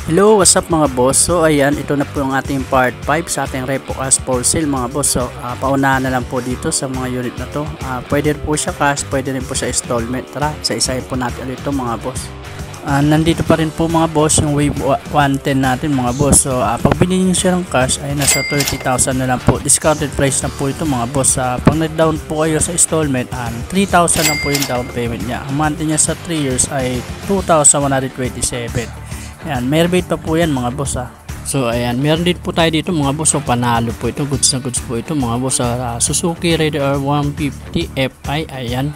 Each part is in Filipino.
Hello, what's up mga boss? So ayan, ito na po yung ating part 5 sa ating repo cash for sale mga boss. So paunahan na lang po dito sa mga unit na to. Pwede rin po siya cash, pwede rin po siya installment. Tara, isa-isahin po natin ulit ito mga boss. Nandito pa rin po mga boss yung wave 110 natin mga boss. So pag binili nyo siya ng cash ay nasa 30,000 na lang po. Discounted price na po ito mga boss. Pag nag-down po kayo sa installment, 3,000 lang po yung down payment niya. Ang monthly niya sa 3 years ay 2,127. Ayan, may rebate pa po yan mga boss So ayan, meron din po tayo dito mga boss. So panalo po ito, goods na goods po ito mga boss. Suzuki Raider 150 Fi. Ayan,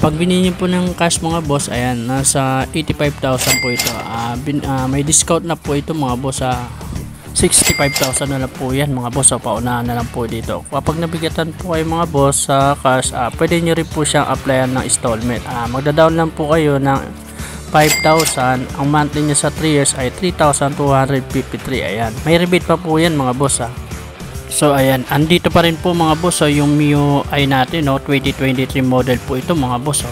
pag binili nyo po ng cash mga boss, ayan, nasa 85,000 po ito. May discount na po ito mga boss. 65,000 na lang po yan mga boss. Paunahan na lang po dito. Kapag nabigatan po kayo mga boss sa cash, pwede nyo rin po siyang applyan ng installment. Magda-down lang po kayo ng 5,000. Ang monthly niya sa 3 years ay 3,253. Ayan, may rebate pa po yan mga boss So ayan, andito pa rin po mga boss yung MIUI natin 2023 model po ito mga boss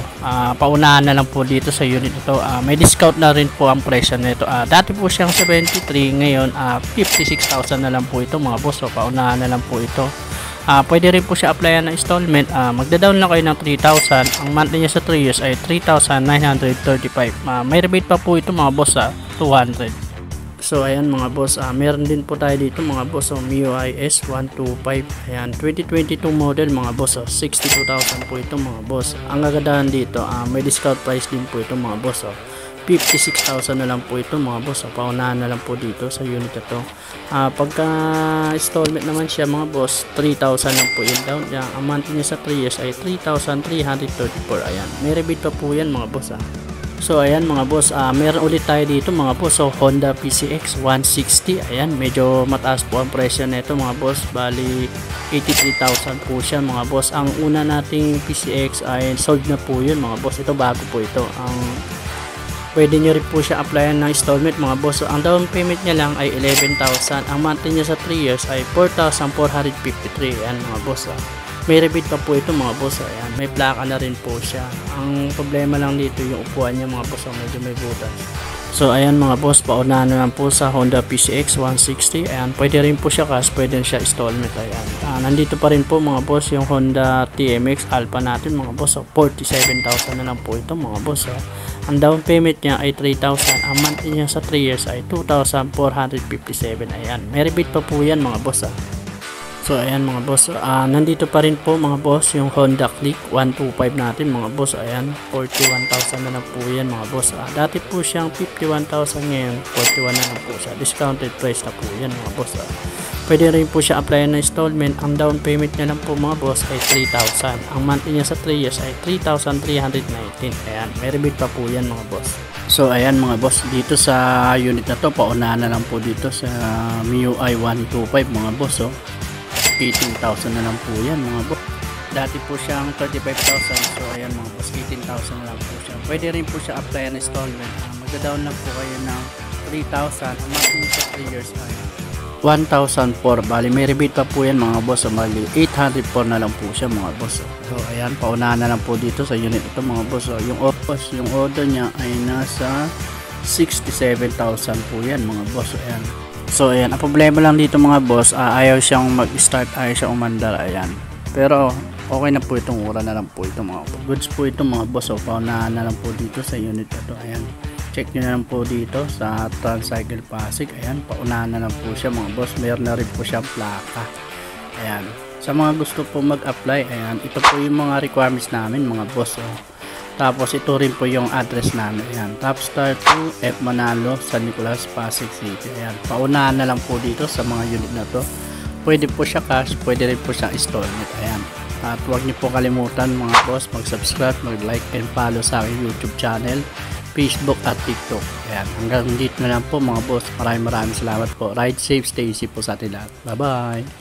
paunahan na lang po dito sa unit ito. May discount na rin po ang presyo nito. Dati po siyang 73, ngayon 56,000 na lang po ito mga boss. Paunahan na lang po ito. Pwede rin po siya applyan ng installment. Magda-down lang kayo ng 3,000. Ang monthly niya sa 3 years ay 3,935. May rebate pa po ito mga boss 200. So ayan mga boss, meron din po tayo dito mga boss MIUI S125. Ayan, 2022 model mga boss 62,000 po ito mga boss. Ang kagandahan dito, may discount price din po ito mga boss 56,000 na lang po ito mga boss. Paunahan na lang po dito sa unit na to. Pagka installment naman siya mga boss, 3,000 lang po yung down. Ang monthly niya sa 3 years ay 3,334. Ayan, may rebate pa po yan mga boss So ayan mga boss, meron ulit tayo dito mga boss. So Honda PCX 160. Ayan, medyo mataas po ang presyo nito mga boss. Bali 83,000 po siya mga boss. Ang una nating PCX ay sold na po yun mga boss. Ito bago po ito. Pwede nyo rin po siya applyan ng installment mga boss. So, ang down payment niya lang ay 11,000. Ang monthly niya sa 3 years ay 4,453. Ayan mga boss May rebate pa po ito mga boss. Ayan, may plaka na rin po siya. Ang problema lang dito yung upuan niya mga boss. Medyo may butas. So ayan mga boss, paunahan na lang po sa Honda PCX 160. Ayan, pwede rin po siya cash, pwede rin siya installment. Ayan, nandito pa rin po mga boss yung Honda TMX Alpha natin mga boss. 47,000 na lang po ito mga boss Ang down payment niya ay 3,000. Ang monthly niya sa 3 years ay 2,457. Ayan, may rebate pa po yan mga boss So ayan mga boss, nandito pa rin po mga boss yung Honda Click 125 natin mga boss. Ayan, 41,000 na lang po yan mga boss. Dati po siyang 51,000, ngayon 41 na lang po siya. Discounted price na po yan mga boss Pwede rin po siya applyan na installment. Ang down payment niya lang po mga boss ay 3,000. Ang monthly niya sa 3 years ay 3,319. Ayan, may rebate pa po yan mga boss. So ayan mga boss, dito sa unit na to, paunahan na lang po dito sa MIUI 125 mga boss 18,000 na lang po yan mga boss. Dati po siyang 35,000. So ayan mga boss, 18,000 na lang po siya. Pwede rin po siya applyan installment. Magda-down lang po kayo ng 3,000. Ang monthly sa 3 years ay 1,004. Bali may rebate pa po yan mga boss. Bali 804 na lang po siya mga boss. So ayan, paunahan na lang po dito sa unit ito mga boss. Yung order niya ay nasa 67,000 po yan mga boss. Ayan. So ayan, ang problema lang dito mga boss, ayaw siyang mag-start, ayaw siyang umandar. Ayan, pero okay na po itong ura na lang po ito mga goods po ito mga boss. Paunahan na lang po dito sa unit ito. Ayan, check nyo na lang po dito sa Tricycle Pasig. Ayan, paunahan na lang po siya mga boss. Meron na rin po siyang plaka. Ayan, sa mga gusto po mag-apply, ayan, ito po yung mga requirements namin mga boss Tapos ito rin po yung address namin. Ayan, Top Star 2 F Manalo, San Nicolas, Pasig City. Ayan, paunahan na lang po dito sa mga unit na to. Pwede po siya cash, pwede rin po siya installment. Ayan, at huwag niyo po kalimutan mga boss, mag-subscribe, mag-like and follow sa aking YouTube channel, Facebook at TikTok. Ayan, hanggang dito na lang po mga boss. Maraming salamat po. Ride safe, stay safe po sa atin lahat. Bye bye.